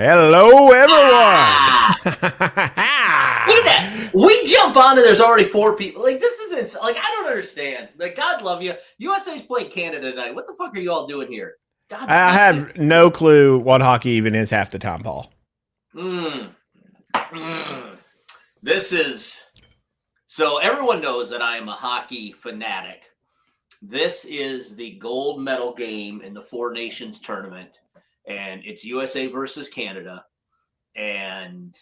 Hello, everyone. Look at that. We jump on and there's already 4 people. Like, this isn't, like, I don't understand. Like, God love you. USA's playing Canada tonight. What the fuck are you all doing here? God I have no clue what hockey even is half the time, Paul. This is, so everyone knows that I am a hockey fanatic. This is the gold medal game in the Four Nations tournament, and it's USA versus Canada. And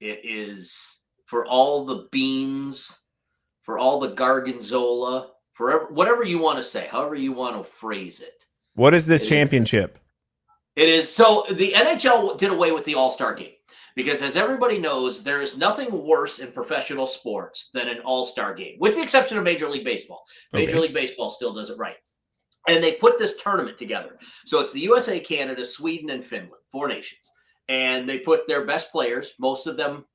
it is for all the beans, for all the gargonzola, for whatever you want to say, however you want to phrase it. What is this championship? It is, so the NHL did away with the All-Star game because, as everybody knows, there is nothing worse in professional sports than an All-Star game, with the exception of Major League Baseball. Major League Baseball still does it right. And they put this tournament together. So it's the USA, Canada, Sweden, and Finland, 4 nations. And they put their best players, most of them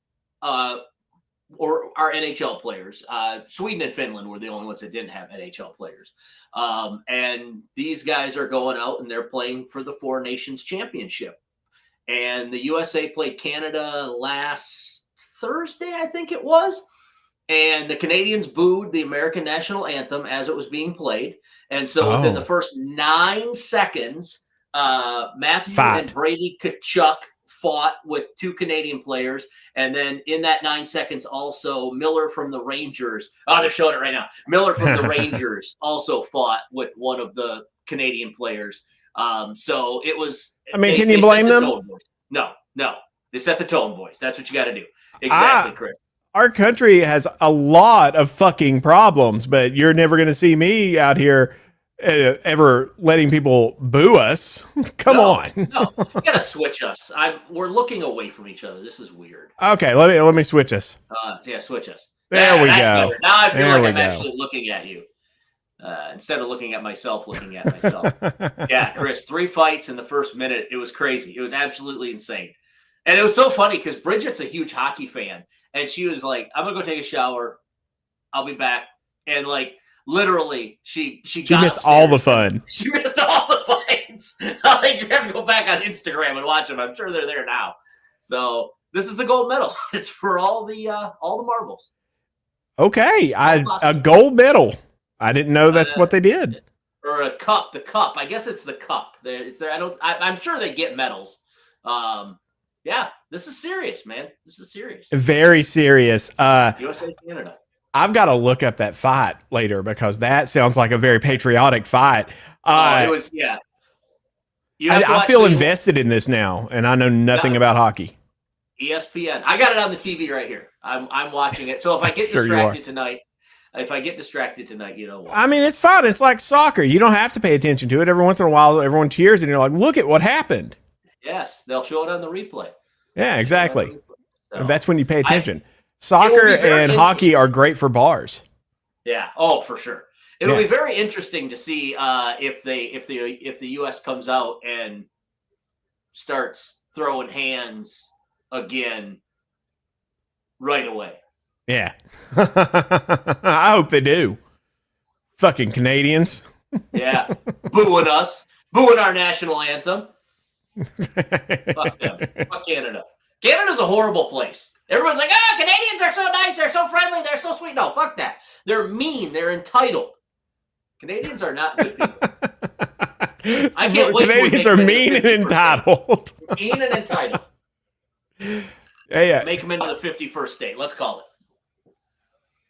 or are NHL players. Sweden and Finland were the only ones that didn't have NHL players. And these guys are going out and they're playing for the Four Nations Championship. And the USA played Canada last Thursday, I think it was. And the Canadians booed the American national anthem as it was being played. And so within the first 9 seconds, Matthew and Brady Tkachuk fought with 2 Canadian players. And then in that 9 seconds, also Miller from the Rangers. Oh, they're showing it right now. Miller from the Rangers also fought with one of the Canadian players. So it was. I mean, can you blame them? No. They set the tone, boys. That's what you got to do. Exactly, Chris. Our country has a lot of fucking problems, but you're never going to see me out here ever letting people boo us. Come on. No, you got to switch us. We're looking away from each other. This is weird. Okay, let me switch us. Yeah, switch us. There we go. Better. Now I feel like I'm actually looking at you instead of looking at myself, looking at myself. Yeah, Chris, 3 fights in the first minute. It was crazy. It was absolutely insane. And it was so funny because Bridget's a huge hockey fan. And she was like, I'm going to go take a shower. I'll be back. And like, literally, she missed all the fun. She missed all the fights. I think you have to go back on Instagram and watch them. I'm sure they're there now. So this is the gold medal. It's for all the marbles. Okay. A gold medal. I didn't know that's what they did. Or a cup. The cup. I guess it's the cup. It's there. I'm sure they get medals. Yeah, this is serious, man. This is serious. Very serious. USA, Canada. I've got to look up that fight later because that sounds like a very patriotic fight. It was, yeah. I feel invested in this now, and I know nothing about hockey. ESPN. I got it on the TV right here. I'm watching it. So if I get distracted tonight, you know what? I mean, it's fun. It's like soccer. You don't have to pay attention to it. Every once in a while, everyone cheers, and you're like, look at what happened. Yes, they'll show it on the replay. Yeah, exactly. So, that's when you pay attention. Soccer and hockey are great for bars. Yeah. Oh, for sure. It'll be very interesting to see if the U.S. comes out and starts throwing hands again right away. Yeah. I hope they do. Fucking Canadians. Yeah. Booing us. Booing our national anthem. Fuck them. Fuck Canada. Canada's a horrible place. Everyone's like, Canadians are so nice, they're so friendly, they're so sweet. No, fuck that. They're mean, they're entitled. Canadians are not good people. I can't wait. Canadians are mean and entitled. Mean and entitled. Yeah. Make them into the 51st state. Let's call it.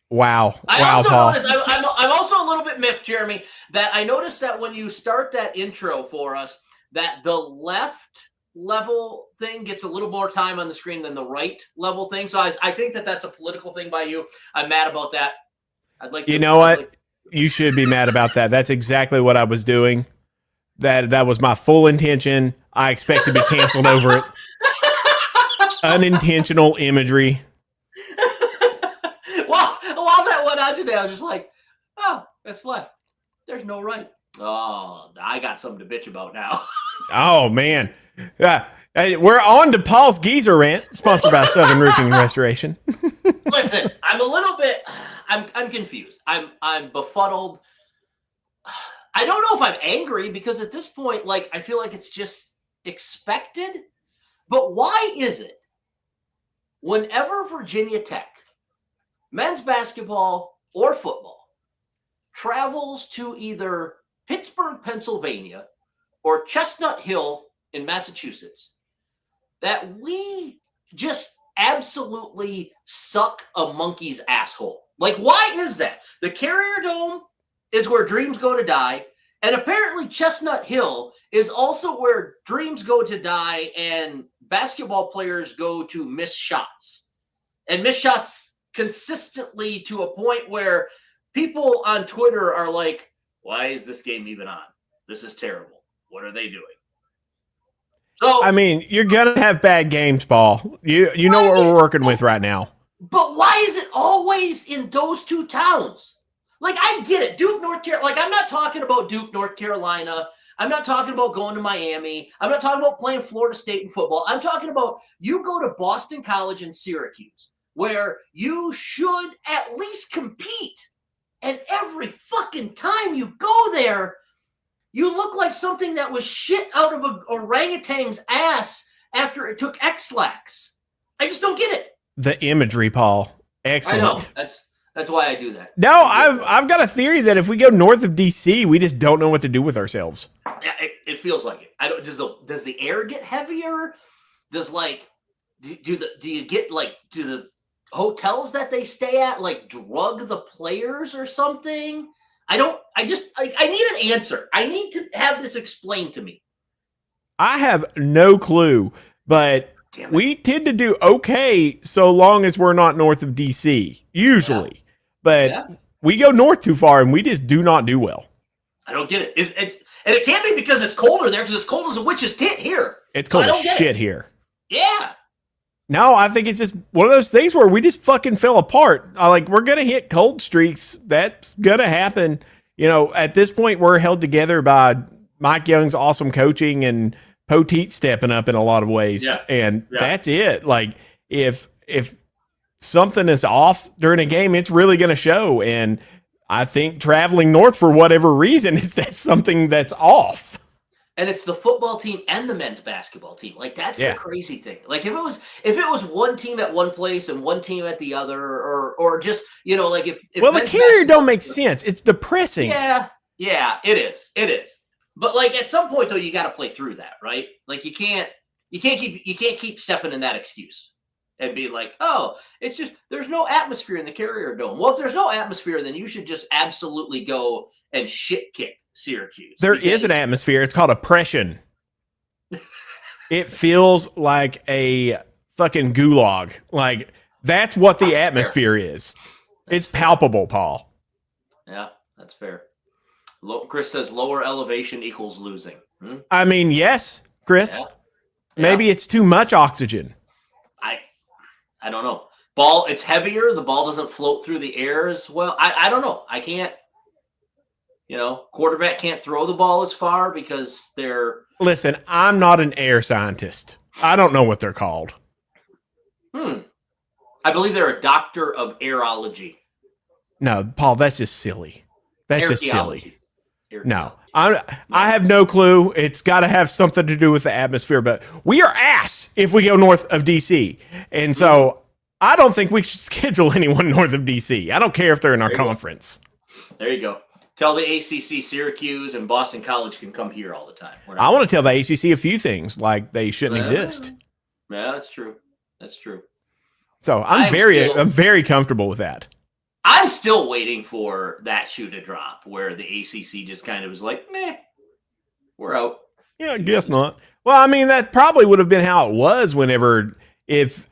Wow. Paul. I'm also a little bit miffed, Jeremy, that I noticed that when you start that intro for us, that the left level thing gets a little more time on the screen than the right level thing. So I think that's a political thing by you. I'm mad about that. I'd like to. You know what? You should be mad about that. That's exactly what I was doing. That was my full intention. I expect to be canceled over it. Unintentional imagery. While that went on today, I was just like, oh, that's left. There's no right. Oh, I got something to bitch about now. Oh, man. We're on to Paul's Geezer Rant, sponsored by Southern Roofing and Restoration. Listen, I'm a little bit, I'm confused. I'm befuddled. I don't know if I'm angry because at this point, like, I feel like it's just expected. But why is it whenever Virginia Tech, men's basketball or football, travels to either Pittsburgh, Pennsylvania, or Chestnut Hill in Massachusetts, that we just absolutely suck a monkey's asshole? Like, why is that? The Carrier Dome is where dreams go to die. And apparently Chestnut Hill is also where dreams go to die and basketball players go to miss shots. And miss shots consistently to a point where people on Twitter are like, why is this game even on? This is terrible. What are they doing? So I mean, you're going to have bad games, Paul. You know what we're working with right now. But why is it always in those two towns? Like, I get it. Duke, North Carolina. Like, I'm not talking about Duke, North Carolina. I'm not talking about going to Miami. I'm not talking about playing Florida State in football. I'm talking about you go to Boston College and Syracuse, where you should at least compete. And every fucking time you go there, you look like something that was shit out of an orangutan's ass after it took X-Lax. I just don't get it. The imagery, Paul. Excellent. I know. That's why I do that. No, I've got a theory that if we go north of DC, we just don't know what to do with ourselves. Yeah, it feels like it. I don't. Does the air get heavier? Does do the hotels that they stay at like drug the players or something? I need an answer. I need to have this explained to me. I have no clue, but we tend to do okay so long as we're not north of DC, usually. Yeah. But we go north too far and we just do not do well. I don't get it. And it can't be because it's colder there, because it's cold as a witch's tit here. It's cold as shit here. Yeah. No, I think it's just one of those things where we just fucking fell apart. We're going to hit cold streaks. That's going to happen. You know, at this point, we're held together by Mike Young's awesome coaching and Poteet stepping up in a lot of ways. Yeah. And that's it. Like, if something is off during a game, it's really going to show. And I think traveling north for whatever reason is that something that's off. And it's the football team and the men's basketball team. Like, that's the crazy thing. Like, if it was one team at one place and one team at the other, or just, you know, like if the Carrier don't make sense. It's depressing. Yeah, it is. It is. But like at some point though, you got to play through that, right? Like you can't keep stepping in that excuse and be like, oh, it's just there's no atmosphere in the Carrier Dome. Well, if there's no atmosphere, then you should just absolutely go and shit kick Syracuse. There is an atmosphere. It's called oppression. It feels like a fucking gulag. Like that's what the atmosphere is. It's palpable, Paul. Yeah, that's fair. Chris says lower elevation equals losing. I mean, yes, Chris. Yeah. Maybe it's too much oxygen. I don't know. Ball, it's heavier. The ball doesn't float through the air as well. I don't know. I can't. You know, quarterback can't throw the ball as far because they're... Listen, I'm not an air scientist. I don't know what they're called. I believe they're a doctor of aerology. No, Paul, that's just silly. That's just silly. No, I have no clue. It's got to have something to do with the atmosphere, but we are ass if we go north of DC. And so I don't think we should schedule anyone north of DC. I don't care if they're in our conference. There you go. Tell the ACC Syracuse and Boston College can come here all the time. I want to tell the ACC a few things, like they shouldn't exist. Yeah, that's true. That's true. So I'm very comfortable with that. I'm still waiting for that shoe to drop where the ACC just kind of was like, meh, we're out. Yeah, I guess not. Well, I mean, that probably would have been how it was if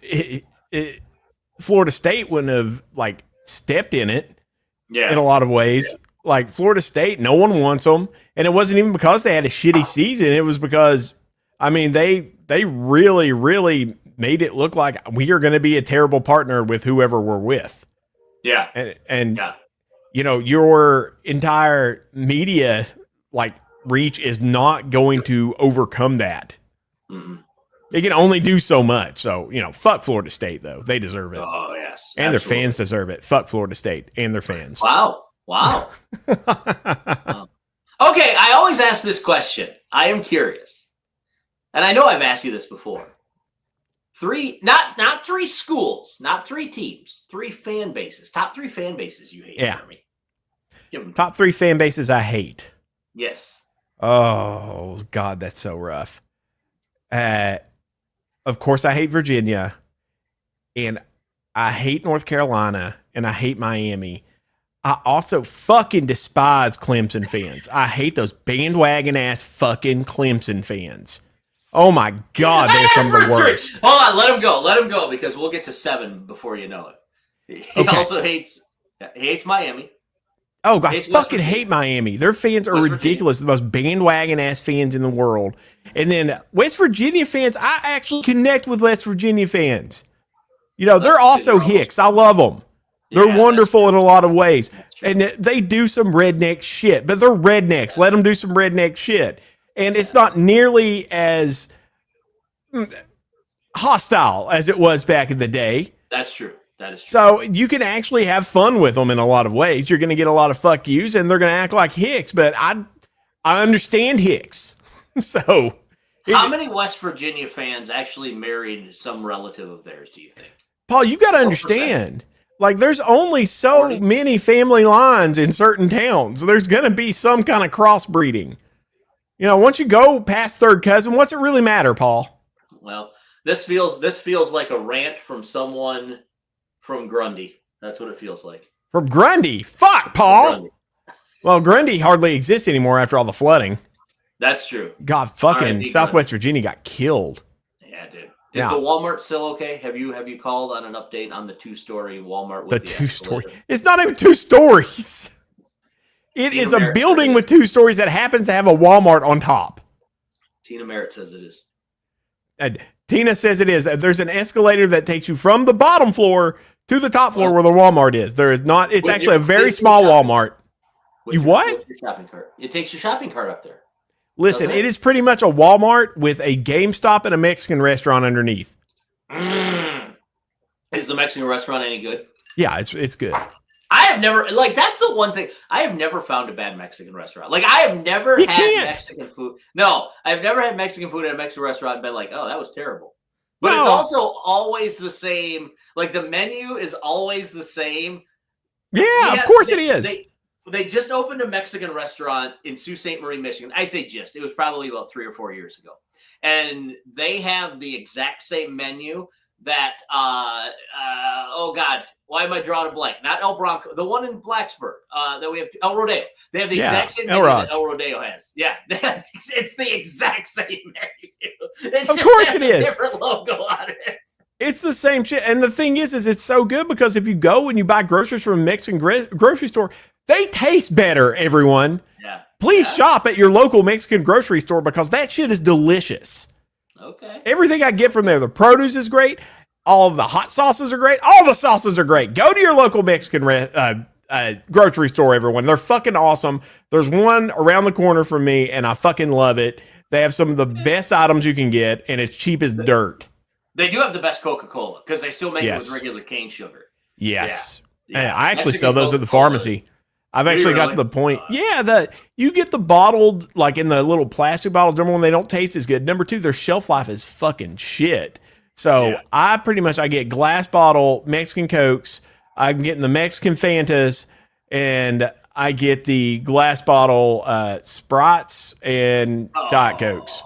Florida State wouldn't have like stepped in it in a lot of ways. Yeah. Like Florida State, no one wants them. And it wasn't even because they had a shitty season. It was because, I mean, they really, really made it look like we are going to be a terrible partner with whoever we're with. Yeah. And you know, your entire media like reach is not going to overcome that. Mm-hmm. It can only do so much. So, you know, fuck Florida State though. They deserve it. Oh, yes. And absolutely. Their fans deserve it. Fuck Florida State and their fans. Wow. Wow. Wow. Okay, I always ask this question. I am curious. And I know I've asked you this before. not three schools, not three teams, three fan bases. Top three fan bases you hate, Jeremy. Give them Top 3 fan bases I hate. Yes. Oh, God, that's so rough. Of course, I hate Virginia, and I hate North Carolina, and I hate Miami. I also fucking despise Clemson fans. I hate those bandwagon ass fucking Clemson fans. Oh my God, they're some of the worst. Hold on, let him go. Let him go because we'll get to 7 before you know it. He also hates Miami. Oh, I fucking hate Miami. Their fans are ridiculous. The most bandwagon ass fans in the world. And then West Virginia fans, I actually connect with West Virginia fans. You know, they're also hicks. I love them. They're wonderful in a lot of ways. And they do some redneck shit, but they're rednecks. Let them do some redneck shit. And it's not nearly as hostile as it was back in the day. That's true. That is true. So you can actually have fun with them in a lot of ways. You're going to get a lot of fuck yous, and they're going to act like hicks, but I understand hicks. So how many West Virginia fans actually married some relative of theirs, do you think? Paul, you got to understand, like, there's only so 40. many family lines in certain towns. There's going to be some kind of crossbreeding. You know, once you go past third cousin, what's it really matter, Paul? Well, this feels like a rant from someone from Grundy. That's what it feels like. From Grundy? Fuck, Paul. Grundy. Well, Grundy hardly exists anymore after all the flooding. That's true. God, fucking Southwest Virginia got killed. Yeah, dude. Is the Walmart still okay? Have you called on an update on the 2-story Walmart with the 2-story? It's not even 2 stories. It is a building with 2 stories that happens to have a Walmart on top. Tina Merritt says it is. And Tina says it is. There's an escalator that takes you from the bottom floor to the top floor where the Walmart is. There is not. It's actually a very small Walmart. You what? With your shopping cart. It takes your shopping cart up there. Listen, it is pretty much a Walmart with a GameStop and a Mexican restaurant underneath. Is the Mexican restaurant any good? Yeah, it's good. I have never, like, that's the one thing. I have never found a bad Mexican restaurant. Like, I have never had Mexican food. No, I've never had Mexican food at a Mexican restaurant and been like, oh, that was terrible. But it's also always the same. Like, the menu is always the same. Yeah, of course it is. They just opened a Mexican restaurant in Sault Ste. Marie, Michigan. I say just. It was probably about 3 or 4 years ago. And they have the exact same menu that, oh, God, why am I drawing a blank? Not El Bronco. The one in Blacksburg that we have, El Rodeo. They have the exact same menu that El Rodeo has. Yeah, it's the exact same menu. Of course it is. Different logo on it. It's the same shit. And the thing is it's so good because if you go and you buy groceries from a Mexican grocery store, they taste better, everyone. Yeah. Please shop at your local Mexican grocery store because that shit is delicious. Okay. Everything I get from there, the produce is great. All of the hot sauces are great. All the sauces are great. Go to your local Mexican grocery store, everyone. They're fucking awesome. There's one around the corner from me, and I fucking love it. They have some of the best items you can get, and it's cheap as dirt. They do have the best Coca-Cola because they still make it with regular cane sugar. Yes. Yeah. I actually sell those at the pharmacy. I've actually got to the point. You get the bottled, like in the little plastic bottles. Number one, they don't taste as good. Number two, their shelf life is fucking shit. So I get glass bottle Mexican Cokes. I'm getting the Mexican Fantas, and I get the glass bottle Sprites and Diet Cokes.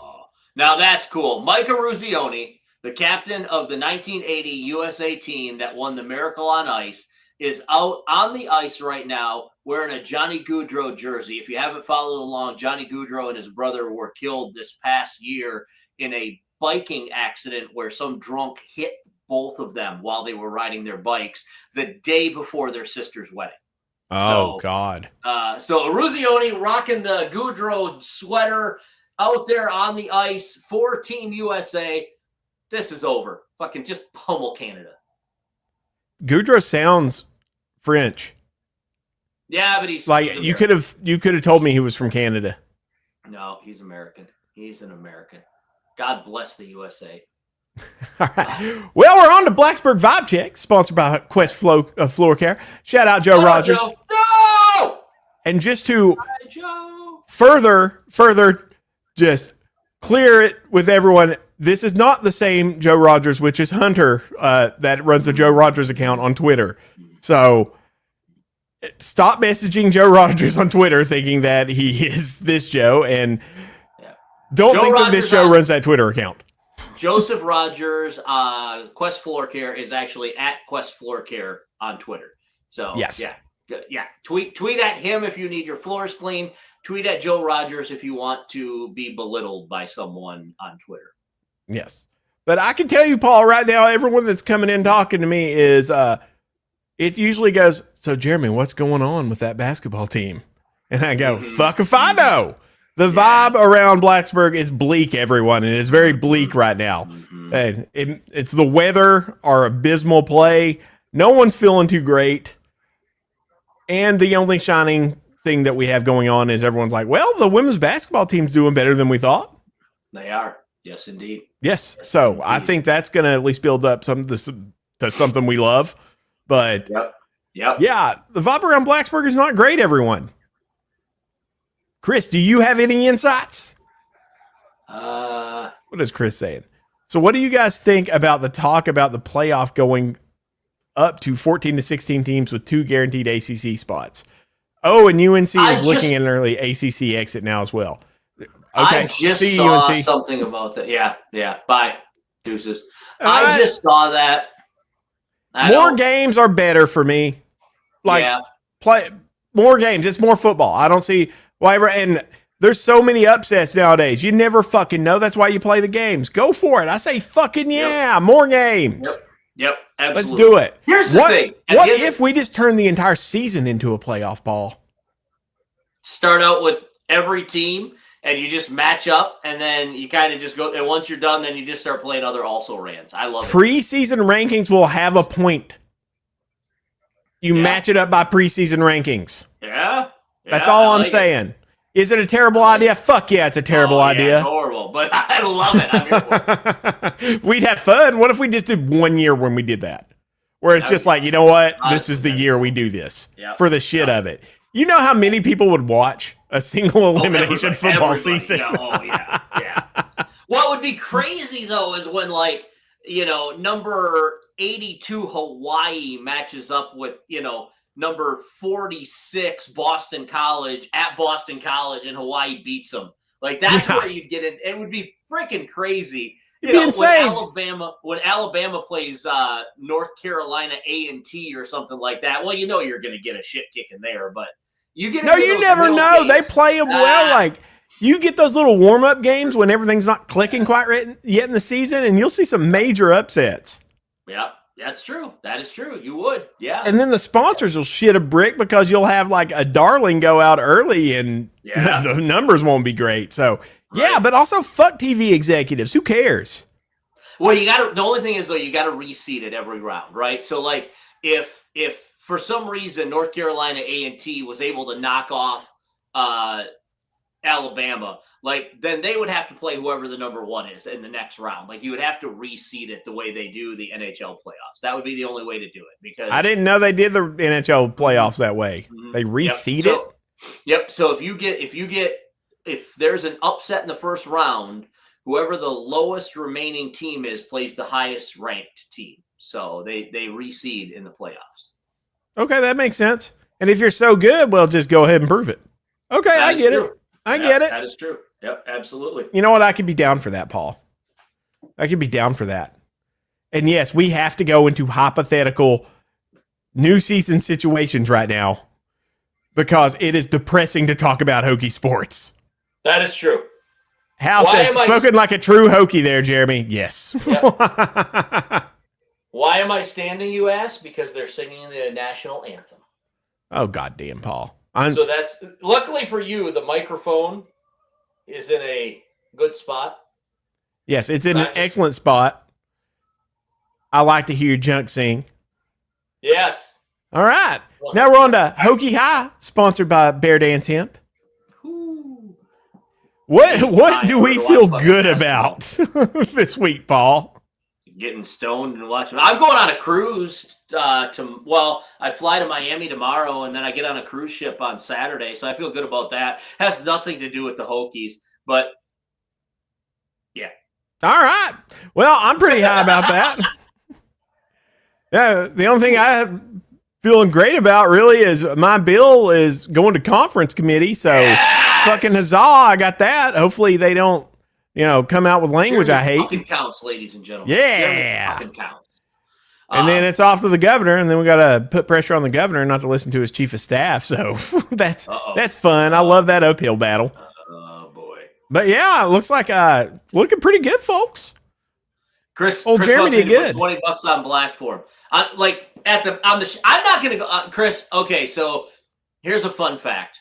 Now that's cool. Micah Ruzioni, the captain of the 1980 USA team that won the Miracle on Ice, is out on the ice right now wearing a Johnny Gaudreau jersey. If you haven't followed along, Johnny Gaudreau and his brother were killed this past year in a biking accident where some drunk hit both of them while they were riding their bikes the day before their sister's wedding. God. So Ruzioni rocking the Gaudreau sweater out there on the ice for Team USA. This is over. Fucking just pummel Canada. Gaudreau sounds French. Yeah, but he's you could have told me he was from Canada. No, he's American. He's an American. God bless the USA. All right. Well, we're on to Blacksburg Vibe Check, sponsored by Quest Floor Care. Shout out Joe Rogers. No! And just to further just clear it with everyone, this is not the same Joe Rogers, which is Hunter, that runs the Joe Rogers account on Twitter. So stop messaging Joe Rogers on Twitter thinking that he is this Joe, and don't think that this Joe runs that Twitter account. Joseph Rogers, Quest Floor Care is actually at Quest Floor Care on Twitter. So yes. Yeah. Tweet at him if you need your floors cleaned. Tweet at Joe Rogers if you want to be belittled by someone on Twitter. Yes. But I can tell you, Paul, right now, everyone that's coming in talking to me is, it usually goes, so Jeremy, what's going on with that basketball team? And I go, fuck if I know. The vibe around Blacksburg is bleak, everyone, and it's very bleak right now. And it's the weather, our abysmal play. No one's feeling too great. And the only shining thing that we have going on is everyone's like, well, the women's basketball team's doing better than we thought. They are. Yes, indeed. Yes. So I think that's going to at least build up to something we love. But yeah, the vibe around Blacksburg is not great, everyone. Chris, do you have any insights? What is Chris saying? So what do you guys think about the talk about the playoff going up to 14 to 16 teams with 2 guaranteed ACC spots? Oh, and UNC is looking at an early ACC exit now as well. Okay. I just saw something about that. Yeah. Bye. Deuces. I just saw that. More games are better for me. Play more games. It's more football. I don't see whatever. And there's so many upsets nowadays. You never fucking know. That's why you play the games. Go for it. I say fucking more games. Yep. Absolutely. Let's do it. Here's the thing. What if we just turn the entire season into a playoff ball? Start out with every team and you just match up and then you kind of just go. And once you're done, then you just start playing other also-rans. I love it. Preseason rankings will have a point. You match it up by preseason rankings. Yeah. That's all I'm saying. Is it a terrible idea? Fuck yeah, it's a terrible idea. It's horrible, but I love it. I'm here for it. We'd have fun. What if we just did 1 year when we did that? Where it's just like, you know what? This is the year we do this for the shit of it. You know how many people would watch a single elimination football season? Yeah. What would be crazy, though, is when, number 82 Hawaii matches up with, number 46 Boston College at Boston College, and Hawaii beats them. That's where you'd get it. It would be freaking crazy. It'd be insane. When Alabama plays North Carolina A&T or something like that, well, you're going to get a shit kick in there, but you get you never know. Games. They play them well. You get those little warm-up games when everything's not clicking quite right yet in the season, and you'll see some major upsets. Yeah. That's true. That is true. You would. Yeah. And then the sponsors will shit a brick because you'll have a Darling go out early and the numbers won't be great. So, but also fuck TV executives. Who cares? Well, the only thing is, though, you got to reseed it every round, right? So, if for some reason North Carolina A&T was able to knock off Alabama, then they would have to play whoever the number 1 is in the next round. You would have to reseed it the way they do the NHL playoffs. That would be the only way to do it, because I didn't know they did the NHL playoffs that way. They reseed it. Yep. So if there's an upset in the first round, whoever the lowest remaining team is plays the highest ranked team. So they reseed in the playoffs. Okay, that makes sense. And if you're so good, well, just go ahead and prove it. Okay, I get it. I get it. That is true. Yep, absolutely. You know what? I could be down for that, Paul. I could be down for that. And yes, we have to go into hypothetical new season situations right now because it is depressing to talk about Hokie sports. That is true. Hal says, spoken like a true Hokie there, Jeremy. Yes. Yep. Why am I standing, you ask? Because they're singing the national anthem. Oh, goddamn, Paul. So that's, luckily for you, the microphone is in a good spot. Yes, it's in an excellent spot. I like to hear your junk sing. Yes. All right. Now we're on to Hokie High, sponsored by Bear Dance Hemp. Ooh. What do we feel good about this week, Paul? Getting stoned and watching. I'm going on a cruise I fly to Miami tomorrow, and then I get on a cruise ship on Saturday, so I feel good about that. Has nothing to do with the Hokies, but yeah, All right. Well, I'm pretty high about that. Yeah, the only thing I'm feeling great about really is my bill is going to conference committee. So fucking huzzah, I got that. Hopefully they don't, come out with language Jeremy I hate. Fucking counts, ladies and gentlemen. Yeah. Jeremy fucking counts. And then it's off to the governor, and then we got to put pressure on the governor not to listen to his chief of staff. So that's fun. I love that uphill battle. Oh boy! But yeah, it looks like looking pretty good, folks. Chris Jeremy did good. $20 on black for him. I'm not gonna go, Chris. Okay, so here's a fun fact.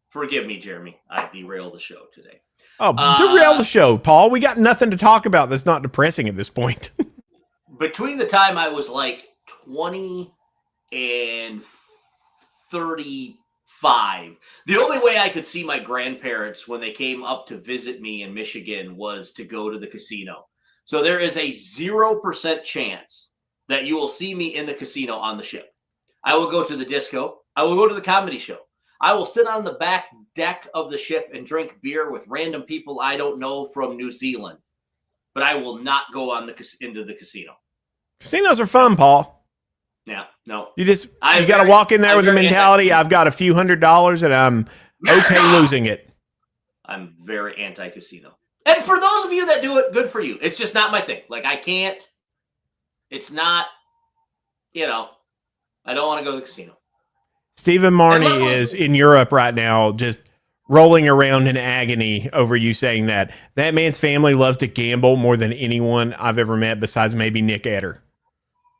Forgive me, Jeremy. I derailed the show today. Oh, derail the show, Paul. We got nothing to talk about that's not depressing at this point. Between the time I was like 20 and 35, the only way I could see my grandparents when they came up to visit me in Michigan was to go to the casino. So there is a 0% chance that you will see me in the casino on the ship. I will go to the disco. I will go to the comedy show. I will sit on the back deck of the ship and drink beer with random people I don't know from New Zealand. But I will not go into the casino. Casinos are fun, Paul. Yeah, no. You got to walk in there with the mentality, I've got a few $100 and I'm okay losing it. I'm very anti-casino. And for those of you that do it, good for you. It's just not my thing. Like, I can't. It's not, I don't want to go to the casino. Stephen Marnie is in Europe right now just rolling around in agony over you saying that. That man's family loves to gamble more than anyone I've ever met besides maybe Nick Eder.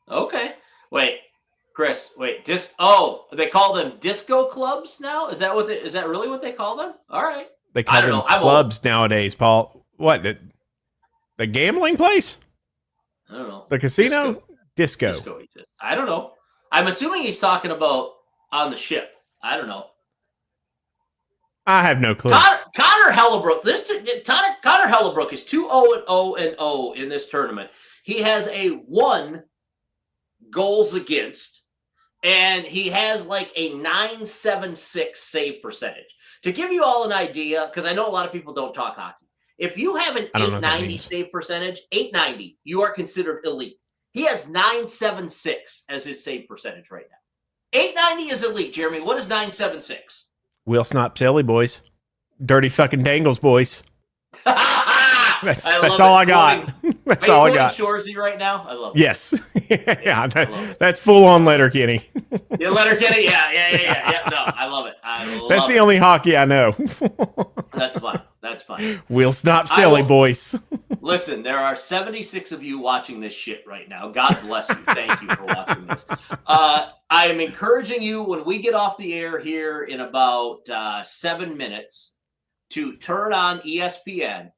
Okay. Wait, Chris, they call them disco clubs now? Is that really what they call them? All right. They call them clubs nowadays, Paul. What? The gambling place? I don't know. The casino? Disco. I don't know. I'm assuming he's talking about on the ship. I don't know. I have no clue. Connor Hellebrook. Connor Hellebrook is 2-0-0-0 in this tournament. He has a 1 goals against, and he has like a 9.76 save percentage. To give you all an idea, because I know a lot of people don't talk hockey. If you have an 890 save percentage, 890, you are considered elite. He has 9.76 as his save percentage right now. 890 is elite, Jeremy. What is 9.76? Will Snop Silly, boys. Dirty fucking Dangles, boys. That's all I got. That's all I got. Shoresy right now? I love it. Yes. That's full on Letterkenny. Yeah, Letterkenny. Yeah. No, I love it. That's the only hockey I know. That's fine. We'll stop silly, boys. Listen, there are 76 of you watching this shit right now. God bless you. Thank you for watching this. I am encouraging you when we get off the air here in about 7 minutes to turn on ESPN.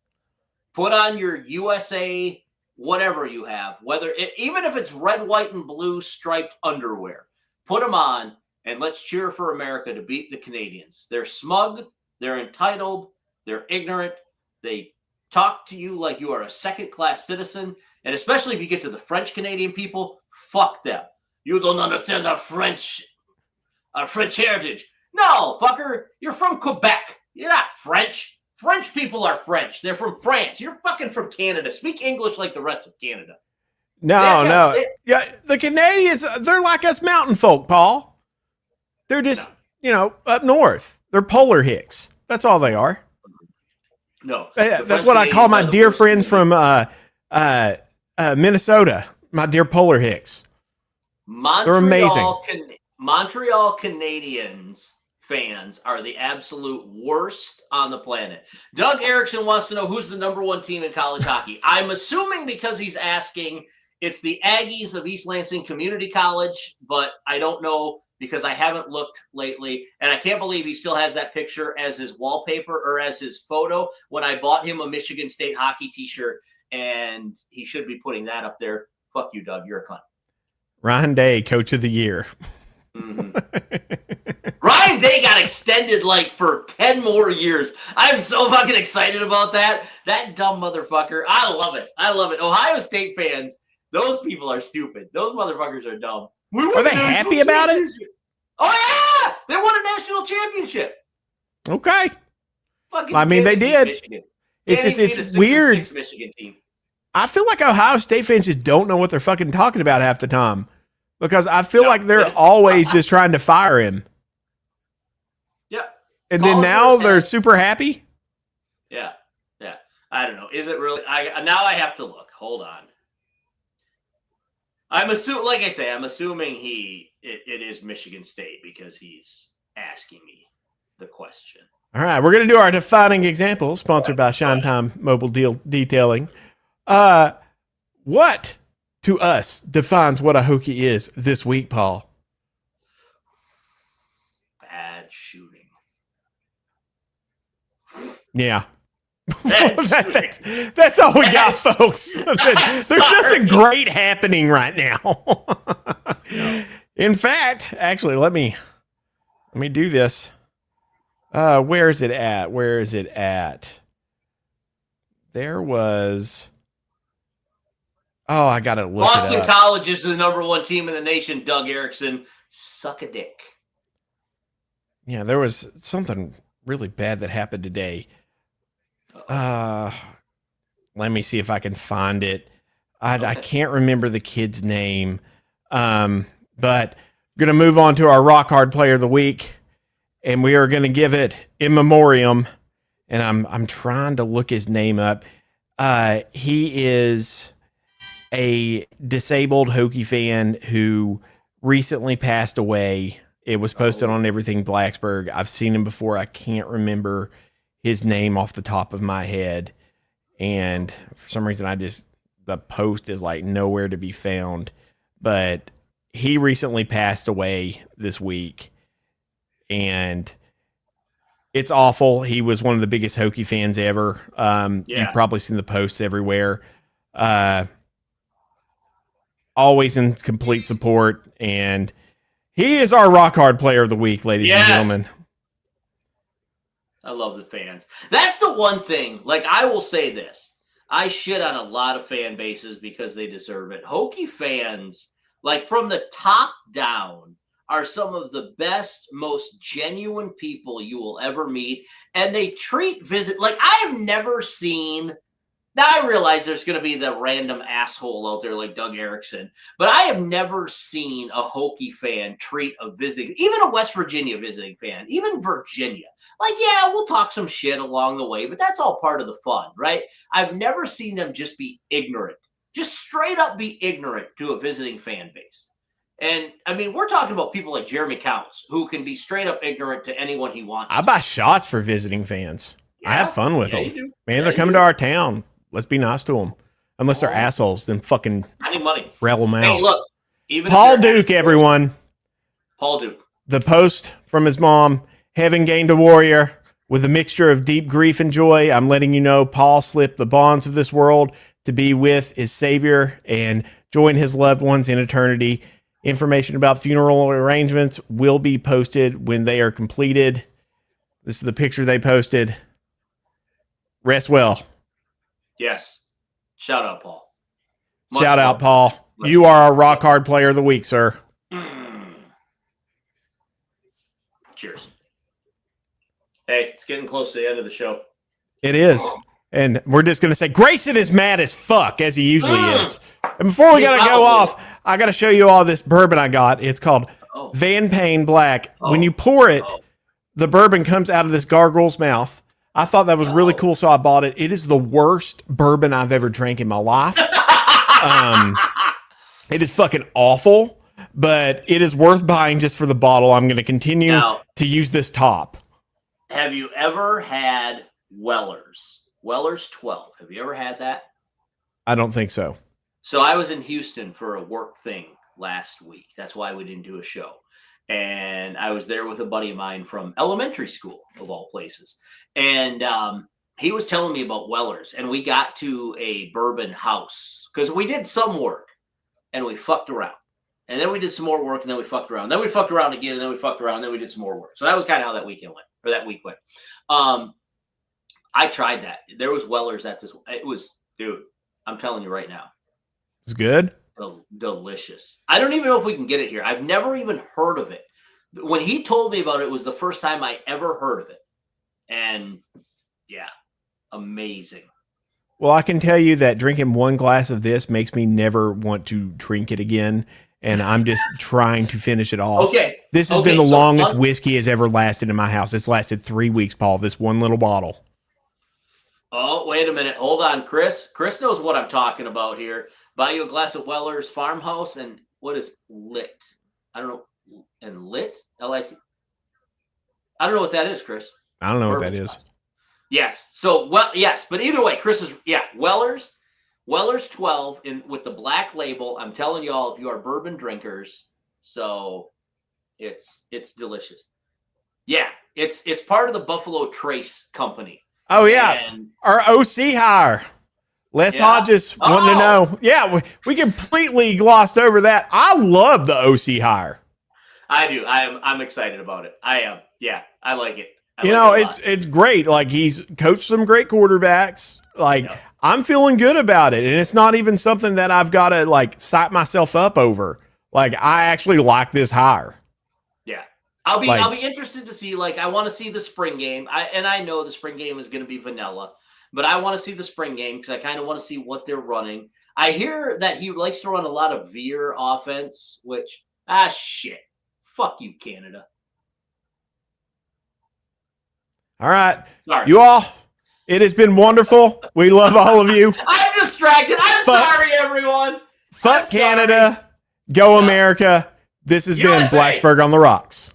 Put on your USA, whatever you have, even if it's red, white, and blue striped underwear. Put them on, and let's cheer for America to beat the Canadians. They're smug, they're entitled, they're ignorant. They talk to you like you are a second-class citizen, and especially if you get to the French-Canadian people, fuck them. You don't understand our French heritage. No, fucker, you're from Quebec. You're not French. French people are French. They're from France. You're fucking from Canada. Speak English like the rest of Canada. No. Yeah, the Canadians, they're like us mountain folk, Paul. They're just, up north. They're polar hicks. That's all they are. No. That's what I call my dear friends from Minnesota, my dear polar hicks. They're amazing. Montreal Canadiens fans are the absolute worst on the planet. Doug Erickson wants to know who's the number 1 team in college hockey. I'm assuming because he's asking, it's the Aggies of East Lansing Community College, but I don't know because I haven't looked lately. And I can't believe he still has that picture as his wallpaper or as his photo when I bought him a Michigan State hockey t-shirt, and he should be putting that up there. Fuck you, Doug. You're a cunt. Ryan Day, Coach of the Year. Mm-hmm. Ryan Day got extended for 10 more years. I'm so fucking excited about that. That dumb motherfucker. I love it. Ohio State fans, those people are stupid. Those motherfuckers are dumb. Are they happy about it? Oh, yeah. They won a national championship. Okay. Fucking they did. Michigan. It's weird. Michigan team. I feel like Ohio State fans just don't know what they're fucking talking about half the time because I feel like they're always just trying to fire him. Yeah. And then now they're super happy. Yeah. Yeah. I don't know. Is it really? Now I have to look. Hold on. I'm assuming it is Michigan State because he's asking me the question. All right, we're going to do our defining example, sponsored by Shine Time Mobile Detailing. What to us defines what a Hokie is this week, Paul? Bad shooting. Yeah. That's all we got, folks. There's nothing great happening right now. No. In fact, actually, let me do this. Where is it at? There was. Oh, I gotta look Boston it up. College is the #1 team in the nation. Doug Erickson, suck a dick. Yeah, there was something really bad that happened today. Let me see if I can find it. I can't remember the kid's name. But we're gonna move on to our rock hard player of the week, and we are gonna give it in memoriam. And I'm trying to look his name up. He is a disabled Hokie fan who recently passed away. It was posted on everything Blacksburg. I've seen him before. I can't remember his name off the top of my head. And for some reason, the post is like nowhere to be found. But he recently passed away this week. And it's awful. He was one of the biggest Hokie fans ever. You've probably seen the posts everywhere. Always in complete support. And he is our rock hard player of the week, ladies and gentlemen. I love the fans. That's the one thing. Like, I will say this. I shit on a lot of fan bases because they deserve it. Hokie fans, like from the top down, are some of the best, most genuine people you will ever meet. And they like, I have never seen. Now, I realize there's going to be the random asshole out there like Doug Erickson, but I have never seen a Hokie fan treat a visiting, even a West Virginia visiting fan, even Virginia. Like, yeah, we'll talk some shit along the way, but that's all part of the fun, right? I've never seen them just be ignorant, just straight up be ignorant to a visiting fan base. And, I mean, we're talking about people like Jeremy Counts, who can be straight up ignorant to anyone he wants. I buy shots for visiting fans. Yeah, I have fun with them. Man, they're coming to our town. Let's be nice to them. Unless they're assholes, then fucking I need money. Rail them out. Hey, look. Even Paul Duke, everyone. Paul Duke. The post from his mom, having gained a warrior with a mixture of deep grief and joy. I'm letting you know Paul slipped the bonds of this world to be with his savior and join his loved ones in eternity. Information about funeral arrangements will be posted when they are completed. This is the picture they posted. Rest well. Yes. Shout out, Paul. Shout out, Paul. You are our rock hard player of the week, sir. Cheers. Hey, it's getting close to the end of the show. It is. And we're just going to say Grayson is mad as fuck, as he usually is. And before we got to go off, I got to show you all this bourbon I got. It's called Van Payne Black. When you pour it, the bourbon comes out of this gargoyle's mouth. I thought that was really cool, so I bought it. It is the worst bourbon I've ever drank in my life. It is fucking awful, but it is worth buying just for the bottle. I'm going to continue to use this top. Have you ever had Weller's? Weller's 12. Have you ever had that? I don't think so. So I was in Houston for a work thing last week. That's why we didn't do a show. And I was there with a buddy of mine from elementary school, of all places. And he was telling me about Weller's. And we got to a bourbon house because we did some work and we fucked around. And then we did some more work and then we fucked around. Then we fucked around again and then we fucked around and then we did some more work. So that was kind of how that weekend went, or that week went. I tried that. There was Weller's at this. It was, dude, I'm telling you right now. It's good. Delicious. I don't even know if we can get it here. I've never even heard of it. When he told me about it, it was the first time I ever heard of it. And yeah, amazing. Well, I can tell you that drinking one glass of this makes me never want to drink it again. And I'm just trying to finish it off. Okay. This has been the longest whiskey has ever lasted in my house. It's lasted 3 weeks, Paul, this one little bottle. Oh, wait a minute. Hold on, Chris. Chris knows what I'm talking about here. Buy you a glass of Weller's Farmhouse and what is lit? I don't know. And lit? L-I-T. I don't know what that is, Chris. I don't know what that is. Yes. So, well, yes. But either way, Chris is, Weller's 12 with the black label. I'm telling y'all, if you are bourbon drinkers, so it's delicious. Yeah. It's part of the Buffalo Trace Company. Oh, yeah. And our OC hire. Les Hodges wanting to know. Yeah, we completely glossed over that. I love the OC hire. I do. I'm excited about it. I am. Yeah, I like it. It's great. Like, he's coached some great quarterbacks. Like, I'm feeling good about it. And it's not even something that I've got to, like, psych myself up over. Like, I actually like this hire. Yeah. I'll be interested to see, like, I want to see the spring game. I know the spring game is going to be vanilla, but I want to see the spring game because I kind of want to see what they're running. I hear that he likes to run a lot of veer offense, which, shit. Fuck you, Canada. All right. Sorry. You all, it has been wonderful. We love all of you. I'm distracted. I'm sorry, everyone. Fuck Canada. Go America. This has been Blacksburg on the Rocks.